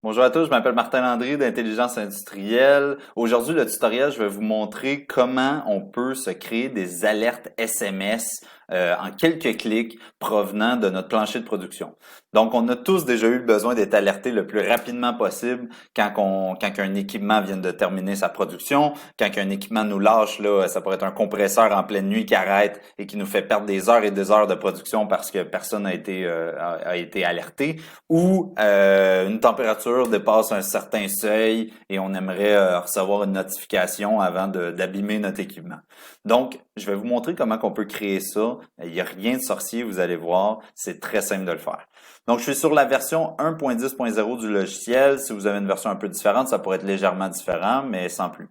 Bonjour à tous, je m'appelle Martin Landry d'Intelligence Industrielle. Aujourd'hui, le tutoriel, je vais vous montrer comment on peut se créer des alertes SMS en quelques clics provenant de notre plancher de production. Donc, on a tous déjà eu besoin d'être alertés le plus rapidement possible quand un équipement vient de terminer sa production, quand un équipement nous lâche, là, ça pourrait être un compresseur en pleine nuit qui arrête et qui nous fait perdre des heures et des heures de production parce que personne a été alerté, ou une température dépasse un certain seuil et on aimerait recevoir une notification avant d'abîmer notre équipement. Donc, je vais vous montrer comment on peut créer ça. Il n'y a rien de sorcier, vous allez voir, c'est très simple de le faire. Donc, je suis sur la version 1.10.0 du logiciel. Si vous avez une version un peu différente, ça pourrait être légèrement différent, mais sans plus.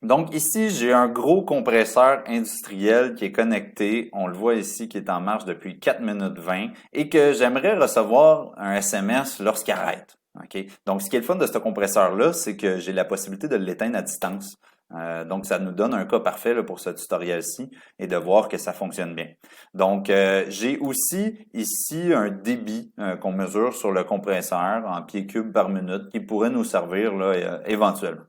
Donc ici, j'ai un gros compresseur industriel qui est connecté. On le voit ici qui est en marche depuis 4 minutes 20 et que j'aimerais recevoir un SMS lorsqu'il arrête. OK? Donc, ce qui est le fun de ce compresseur-là, c'est que j'ai la possibilité de l'éteindre à distance. Donc, ça nous donne un cas parfait là, pour ce tutoriel-ci et de voir que ça fonctionne bien. Donc, j'ai aussi ici un débit qu'on mesure sur le compresseur en pieds cubes par minute qui pourrait nous servir là, éventuellement.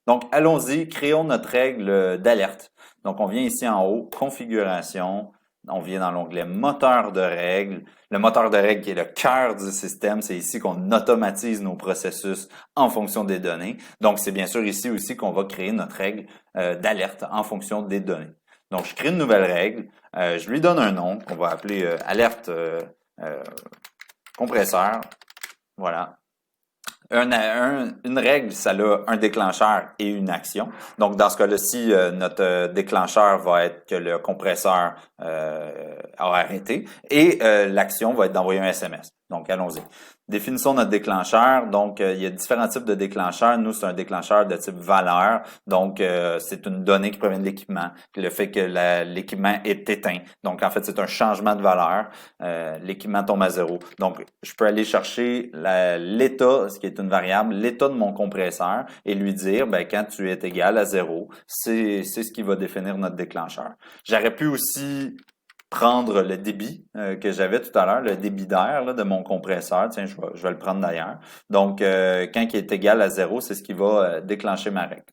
Donc, allons-y, créons notre règle d'alerte. Donc, on vient ici en haut, configuration, on vient dans l'onglet moteur de règles. Le moteur de règles qui est le cœur du système, c'est ici qu'on automatise nos processus en fonction des données. Donc, c'est bien sûr ici aussi qu'on va créer notre règle d'alerte en fonction des données. Donc, je crée une nouvelle règle, je lui donne un nom qu'on va appeler alerte compresseur. Voilà. Une règle, ça a un déclencheur et une action. Donc, dans ce cas-là-ci, notre déclencheur va être que le compresseur a arrêté et l'action va être d'envoyer un SMS. Donc, allons-y. Définissons notre déclencheur. Donc, il y a différents types de déclencheurs. Nous, c'est un déclencheur de type valeur. Donc, c'est une donnée qui provient de l'équipement. Le fait que l'équipement est éteint. Donc, en fait, c'est un changement de valeur. L'équipement tombe à zéro. Donc, je peux aller chercher l'état, ce qui est une variable, l'état de mon compresseur et lui dire, ben, quand tu es égal à zéro, c'est ce qui va définir notre déclencheur. J'aurais pu aussi prendre le débit que j'avais tout à l'heure, le débit d'air de mon compresseur. Tiens, je vais le prendre d'ailleurs. Donc, quand il est égal à zéro, c'est ce qui va déclencher ma règle.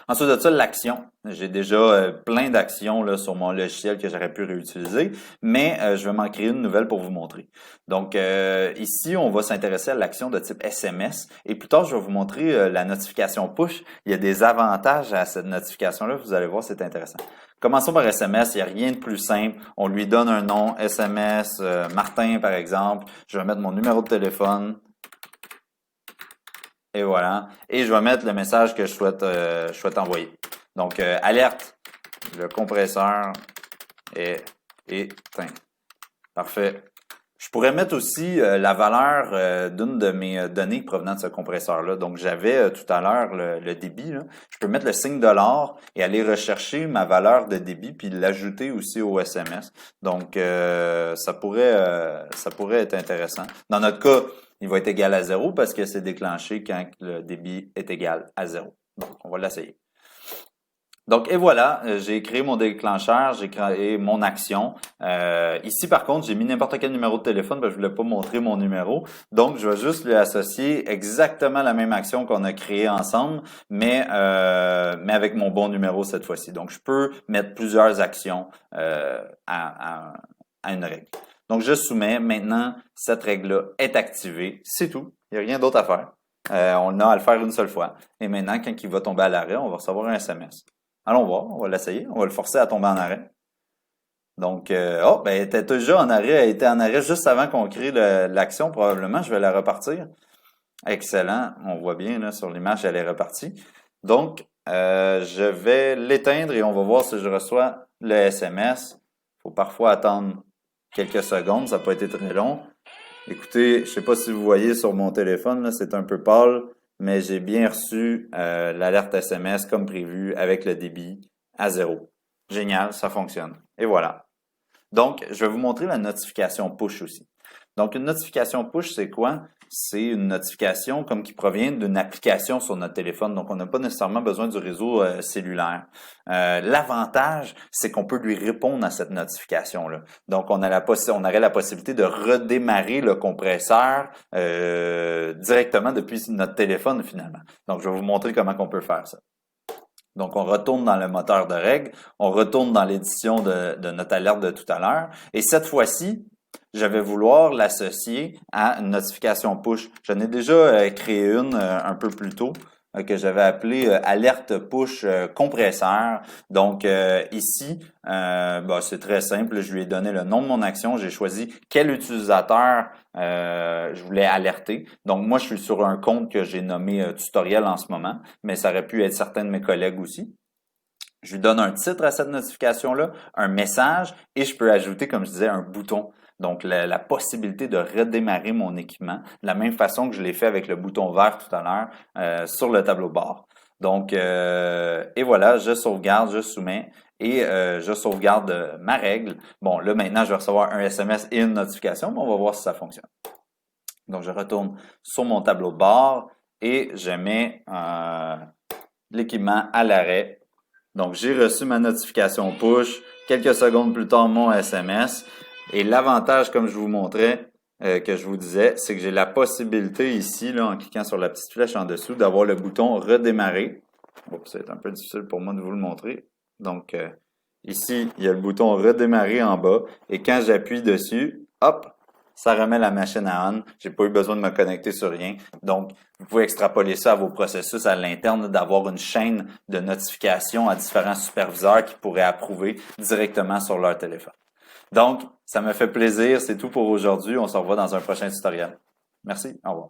Ensuite de ça, l'action. J'ai déjà plein d'actions là, sur mon logiciel que j'aurais pu réutiliser, mais je vais m'en créer une nouvelle pour vous montrer. Donc ici, on va s'intéresser à l'action de type SMS et plus tard, je vais vous montrer la notification push. Il y a des avantages à cette notification-là, vous allez voir, c'est intéressant. Commençons par SMS, il n'y a rien de plus simple. On lui donne un nom, SMS, Martin par exemple. Je vais mettre mon numéro de téléphone. Et voilà. Et je vais mettre le message que je souhaite envoyer. Donc, alerte, le compresseur est éteint. Parfait. Je pourrais mettre aussi la valeur d'une de mes données provenant de ce compresseur-là. Donc, j'avais tout à l'heure le débit. Là. Je peux mettre le signe $ et aller rechercher ma valeur de débit puis l'ajouter aussi au SMS. Donc, ça pourrait être intéressant. Dans notre cas, il va être égal à zéro parce que c'est déclenché quand le débit est égal à zéro. Donc, on va l'essayer. Donc, et voilà, j'ai créé mon déclencheur, j'ai créé mon action. Ici, par contre, j'ai mis n'importe quel numéro de téléphone parce que je voulais pas montrer mon numéro. Donc, je vais juste lui associer exactement la même action qu'on a créée ensemble, mais avec mon bon numéro cette fois-ci. Donc, je peux mettre plusieurs actions à une règle. Donc, je soumets. Maintenant, cette règle-là est activée. C'est tout. Il n'y a rien d'autre à faire. On a à le faire une seule fois. Et maintenant, quand il va tomber à l'arrêt, on va recevoir un SMS. Allons voir, on va l'essayer. On va le forcer à tomber en arrêt. Donc, ben, elle était déjà en arrêt. Elle était en arrêt juste avant qu'on crée l'action, probablement. Je vais la repartir. Excellent. On voit bien, là, sur l'image, elle est repartie. Donc, je vais l'éteindre et on va voir si je reçois le SMS. Il faut parfois attendre quelques secondes. Ça n'a pas été très long. Écoutez, je ne sais pas si vous voyez sur mon téléphone, là, c'est un peu pâle, mais j'ai bien reçu l'alerte SMS comme prévu avec le débit à zéro. Génial, ça fonctionne. Et voilà. Donc, je vais vous montrer la notification push aussi. Donc, une notification push, c'est quoi? C'est une notification comme qui provient d'une application sur notre téléphone. Donc, on n'a pas nécessairement besoin du réseau cellulaire. L'avantage, c'est qu'on peut lui répondre à cette notification-là. Donc, on aurait la possibilité de redémarrer le compresseur directement depuis notre téléphone, finalement. Donc, je vais vous montrer comment on peut faire ça. Donc, on retourne dans le moteur de règles, on retourne dans l'édition de notre alerte de tout à l'heure. Et cette fois-ci, je vais vouloir l'associer à une notification push. J'en ai déjà créé une un peu plus tôt que j'avais appelée alerte push compresseur. Donc ici, c'est très simple. Je lui ai donné le nom de mon action. J'ai choisi quel utilisateur je voulais alerter. Donc moi, je suis sur un compte que j'ai nommé tutoriel en ce moment, mais ça aurait pu être certains de mes collègues aussi. Je lui donne un titre à cette notification-là, un message, et je peux ajouter, comme je disais, un bouton. Donc, la possibilité de redémarrer mon équipement, de la même façon que je l'ai fait avec le bouton vert tout à l'heure sur le tableau de bord. Donc, et voilà, je sauvegarde, je soumets et je sauvegarde ma règle. Bon, là, maintenant, je vais recevoir un SMS et une notification, mais on va voir si ça fonctionne. Donc, je retourne sur mon tableau de bord et je mets l'équipement à l'arrêt. Donc, j'ai reçu ma notification push. Quelques secondes plus tard, mon SMS. Et l'avantage, comme je vous montrais, que je vous disais, c'est que j'ai la possibilité ici, là, en cliquant sur la petite flèche en dessous, d'avoir le bouton redémarrer. Oups, c'est un peu difficile pour moi de vous le montrer. Donc, ici, il y a le bouton redémarrer en bas. Et quand j'appuie dessus, hop, ça remet la machine à on. J'ai pas eu besoin de me connecter sur rien. Donc, vous pouvez extrapoler ça à vos processus à l'interne, d'avoir une chaîne de notifications à différents superviseurs qui pourraient approuver directement sur leur téléphone. Donc, ça me fait plaisir. C'est tout pour aujourd'hui. On se revoit dans un prochain tutoriel. Merci. Au revoir.